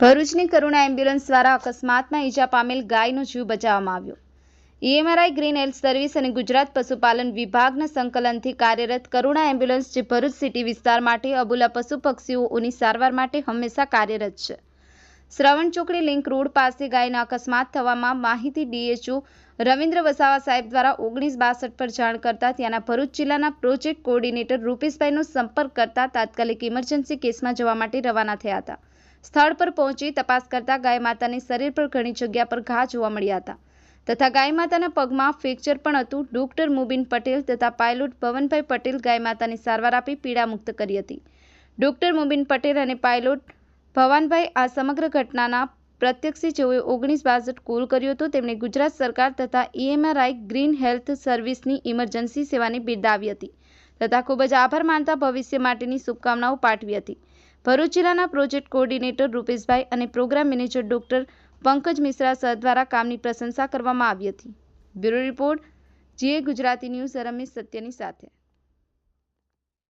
ભરૂચની કરુણા એમ્બ્યુલન્સ દ્વારા અકસ્માતમાં ઈજા પામેલ ગાયનો જીવ બચાવવામાં આવ્યો। ઈએમઆરઆઈ ગ્રીન હેલ્થ સર્વિસ અને ગુજરાત પશુપાલન વિભાગના સંકલનથી કાર્યરત કરુણા એમ્બ્યુલન્સ જે ભરૂચ સિટી વિસ્તાર માટે અબોલા પશુ પક્ષીઓની સારવાર માટે હંમેશા કાર્યરત છે। શ્રવણ ચોકડી લિંક રોડ પાસે ગાયના અકસ્માત થવામાં માહિતી ડીએચઓ રવિન્દ્ર વસાવા સાહેબ દ્વારા 1962 પર જાણ કરતા ત્યાંના ભરૂચ જિલ્લાના પ્રોજેક્ટ કોઓર્ડિનેટર રૂપેશભાઈનો સંપર્ક કરતા તાત્કાલિક ઇમરજન્સી કેસમાં જવા માટે રવાના થયા હતા। સ્થળ પર પહોંચી તપાસ કરતા ગાય માતાને શરીર પર ઘણી જગ્યા પર ઘા જોવા મળ્યા હતા તથા ગાય માતાના પગમાં ફ્રેક્ચર પણ હતું। ડોક્ટર મુબીન પટેલ તથા પાયલોટ ભવનભાઈ પટેલ ગાય માતાની સારવાર આપી પીડા મુક્ત કરી હતી। ડોક્ટર મુબીન પટેલ અને પાયલોટ ભવનભાઈ આ સમગ્ર ઘટનાના પ્રત્યક્ષી જેઓએ 1962 કોલ કર્યો હતો તેમણે ગુજરાત સરકાર તથા ઈએમઆરઆઈ ગ્રીન હેલ્થ સર્વિસની ઇમરજન્સી સેવાને બિરદાવી હતી તથા ખૂબ જ આભાર માનતા ભવિષ્ય માટેની શુભકામનાઓ પાઠવી હતી। ભરૂચ જિલ્લાના પ્રોજેક્ટ કોઓર્ડિનેટર રૂપેશભાઈ અને program manager doctor Pankaj Mishra sir દ્વારા કામની પ્રશંસા કરવામાં આવી હતી। બ્યુરો રિપોર્ટ જીએ ગુજરાતી ન્યૂઝ રમેશ સત્યની સાથે।